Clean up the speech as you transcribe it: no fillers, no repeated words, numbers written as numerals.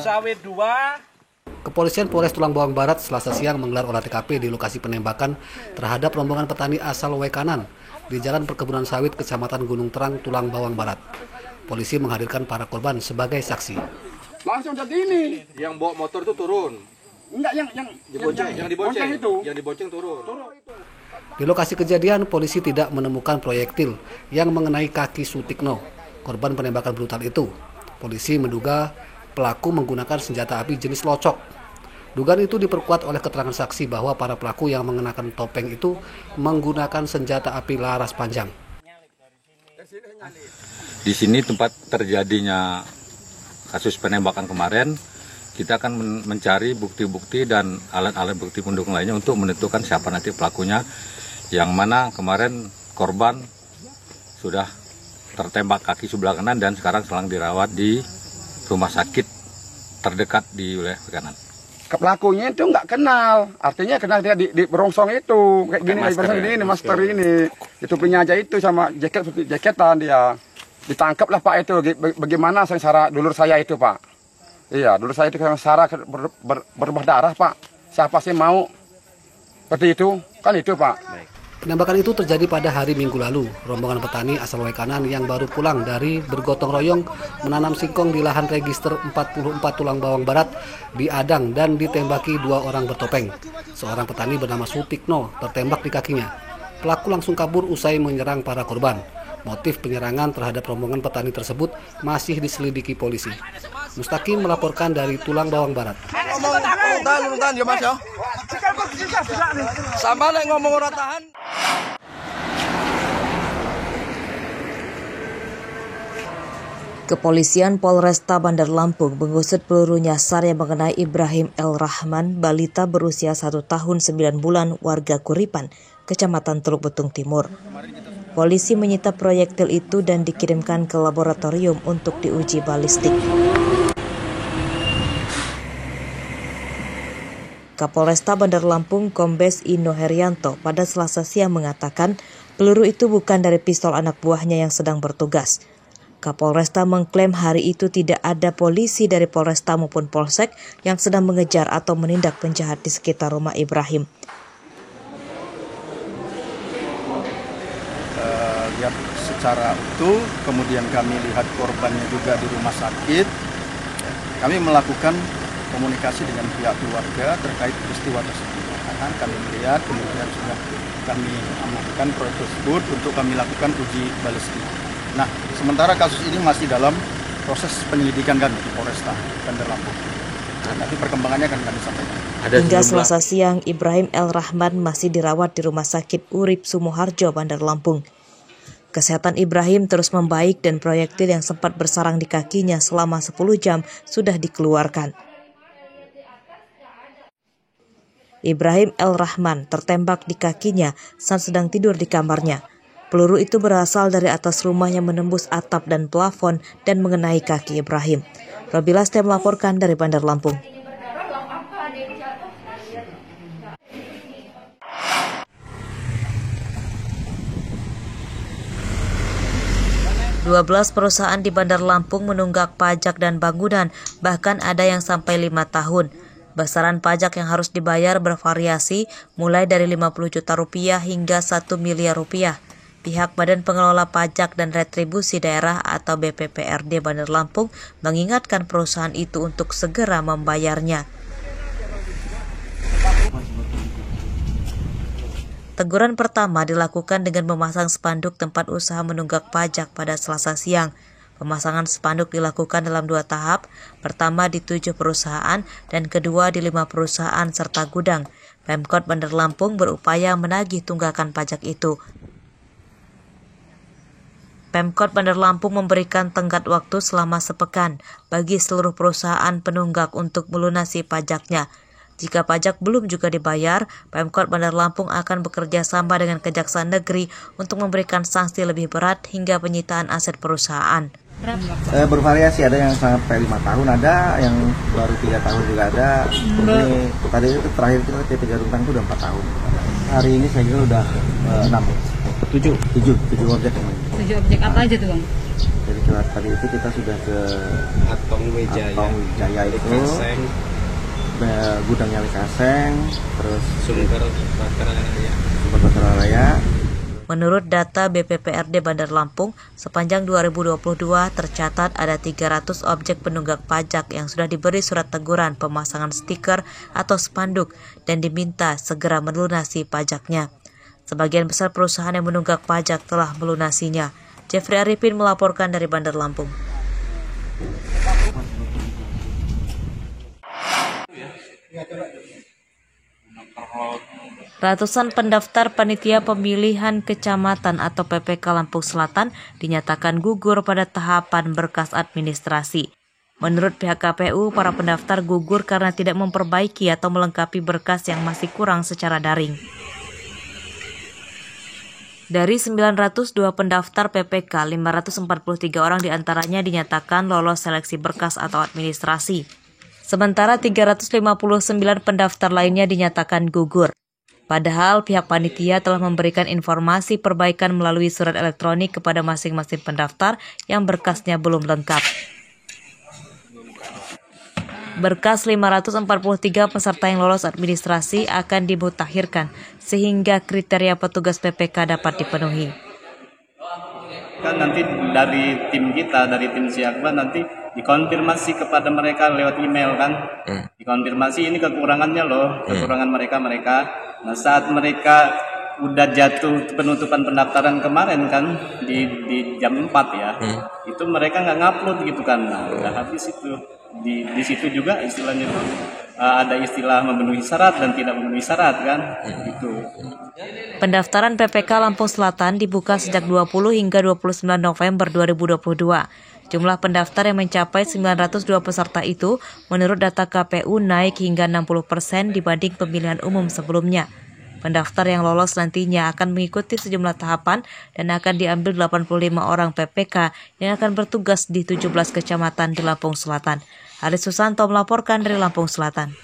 Sawit 2. Kepolisian Polres Tulang Bawang Barat Selasa siang menggelar olah TKP di lokasi penembakan terhadap rombongan petani asal Wekanan di Jalan Perkebunan Sawit, Kecamatan Gunung Terang, Tulang Bawang Barat. Polisi menghadirkan para korban sebagai saksi. Langsung jadi ini. Yang bawa motor itu turun. Enggak, yang dibonceng turun. Di lokasi kejadian, polisi tidak menemukan proyektil yang mengenai kaki Sutikno, korban penembakan brutal itu. Polisi menduga pelaku menggunakan senjata api jenis locok. Dugaan itu diperkuat oleh keterangan saksi bahwa para pelaku yang mengenakan topeng itu menggunakan senjata api laras panjang. Di sini tempat terjadinya kasus penembakan kemarin, kita akan mencari bukti-bukti dan alat-alat bukti pendukung lainnya untuk menentukan siapa nanti pelakunya, yang mana kemarin korban sudah tertembak kaki sebelah kanan dan sekarang sedang dirawat di rumah sakit terdekat di wilayah kanan. Pelakunya itu nggak kenal, artinya kenal dia di berongsong itu, kayak gini, ini masker ini, itu punya aja itu sama jaketan dia. Ditangkap lah Pak itu, bagaimana sengsara dulur saya itu Pak. Iya, dulur saya itu sengsara berubah darah Pak. Siapa sih mau seperti itu, kan itu Pak. Penembakan itu terjadi pada hari Minggu lalu. Rombongan petani asal Wekanan yang baru pulang dari bergotong royong menanam singkong di lahan register 44 Tulang Bawang Barat di Adang dan ditembaki 2 orang bertopeng. Seorang petani bernama Sutikno tertembak di kakinya. Pelaku langsung kabur usai menyerang para korban. Motif penyerangan terhadap rombongan petani tersebut masih diselidiki polisi. Mustaqim melaporkan dari Tulang Bawang Barat. Kepolisian Polresta Bandar Lampung mengusut peluru nyasar yang mengenai Ibrahim L. Rahman, balita berusia 1 tahun 9 bulan warga Kuripan, Kecamatan Teluk Betung Timur. Polisi menyita proyektil itu dan dikirimkan ke laboratorium untuk diuji balistik. Kapolresta Bandar Lampung Kombes Ino Herianto pada Selasa siang mengatakan peluru itu bukan dari pistol anak buahnya yang sedang bertugas. Kapolresta mengklaim hari itu tidak ada polisi dari Polresta maupun Polsek yang sedang mengejar atau menindak penjahat di sekitar rumah Ibrahim. Lihat secara utuh, kemudian kami lihat korbannya juga di rumah sakit. Kami melakukan komunikasi dengan pihak keluarga terkait peristiwa tersebut. Kami melihat, kemudian sudah kami amankan proyek tersebut untuk kami lakukan uji balistik. Nah, sementara kasus ini masih dalam proses penyelidikan kami di Polresta Bandar Lampung. Nanti perkembangannya akan kami sampaikan. Hingga Selasa siang, Ibrahim L. Rahman masih dirawat di Rumah Sakit Urip Sumoharjo, Bandar Lampung. Kesehatan Ibrahim terus membaik dan proyektil yang sempat bersarang di kakinya selama 10 jam sudah dikeluarkan. Ibrahim L. Rahman tertembak di kakinya saat sedang tidur di kamarnya. Peluru itu berasal dari atas rumah yang menembus atap dan plafon dan mengenai kaki Ibrahim. Robi Laste melaporkan dari Bandar Lampung. Dua 12 perusahaan di Bandar Lampung menunggak pajak dan bangunan, bahkan ada yang sampai 5 tahun. Besaran pajak yang harus dibayar bervariasi mulai dari 50 juta rupiah hingga 1 miliar rupiah. Pihak Badan Pengelola Pajak dan Retribusi Daerah atau BPPRD Bandar Lampung mengingatkan perusahaan itu untuk segera membayarnya. Teguran pertama dilakukan dengan memasang spanduk tempat usaha menunggak pajak pada Selasa siang. Pemasangan spanduk dilakukan dalam 2 tahap, pertama di 7 perusahaan dan kedua di 5 perusahaan serta gudang. Pemkot Bandar Lampung berupaya menagih tunggakan pajak itu. Pemkot Bandar Lampung memberikan tenggat waktu selama sepekan bagi seluruh perusahaan penunggak untuk melunasi pajaknya. Jika pajak belum juga dibayar, Pemkot Bandar Lampung akan bekerja sama dengan Kejaksaan Negeri untuk memberikan sanksi lebih berat hingga penyitaan aset perusahaan. Bervariasi, ada yang sampai 5 tahun, ada yang baru 3 tahun juga ada. Ini tadi itu terakhir kita TP Garungtang itu udah 4 tahun. Hari ini saya kira udah 6. 7 objek. 7 objek apa aja tuh Bang? Jadi lewat tadi itu kita sudah ke Atong Wijaya itu, gudangnya Likaseng, terus Sumber Raya. Menurut data BPPRD Bandar Lampung, sepanjang 2022 tercatat ada 300 objek penunggak pajak yang sudah diberi surat teguran pemasangan stiker atau spanduk dan diminta segera melunasi pajaknya. Sebagian besar perusahaan yang menunggak pajak telah melunasinya. Jeffrey Arifin melaporkan dari Bandar Lampung. Ratusan pendaftar panitia pemilihan kecamatan atau PPK Lampung Selatan dinyatakan gugur pada tahapan berkas administrasi. Menurut pihak KPU, para pendaftar gugur karena tidak memperbaiki atau melengkapi berkas yang masih kurang secara daring. Dari 902 pendaftar PPK, 543 orang diantaranya dinyatakan lolos seleksi berkas atau administrasi. Sementara 359 pendaftar lainnya dinyatakan gugur. Padahal pihak panitia telah memberikan informasi perbaikan melalui surat elektronik kepada masing-masing pendaftar yang berkasnya belum lengkap. Berkas 543 peserta yang lolos administrasi akan dimutakhirkan sehingga kriteria petugas PPK dapat dipenuhi. Kan nanti dari tim kita, dari tim Siakba nanti dikonfirmasi kepada mereka lewat email kan. Dikonfirmasi ini kekurangannya loh, kekurangan mereka. Nah saat mereka udah jatuh penutupan pendaftaran kemarin kan di jam 4 ya, itu mereka nggak ngupload gitu kan. Nah udah habis itu. Di situ juga istilahnya itu ada istilah memenuhi syarat dan tidak memenuhi syarat kan gitu. Pendaftaran PPK Lampung Selatan dibuka sejak 20 hingga 29 November 2022. Jumlah pendaftar yang mencapai 902 peserta itu menurut data KPU naik hingga 60% dibanding pemilihan umum sebelumnya. Pendaftar yang lolos nantinya akan mengikuti sejumlah tahapan dan akan diambil 85 orang PPK yang akan bertugas di 17 kecamatan di Lampung Selatan. Aris Susanto melaporkan dari Lampung Selatan.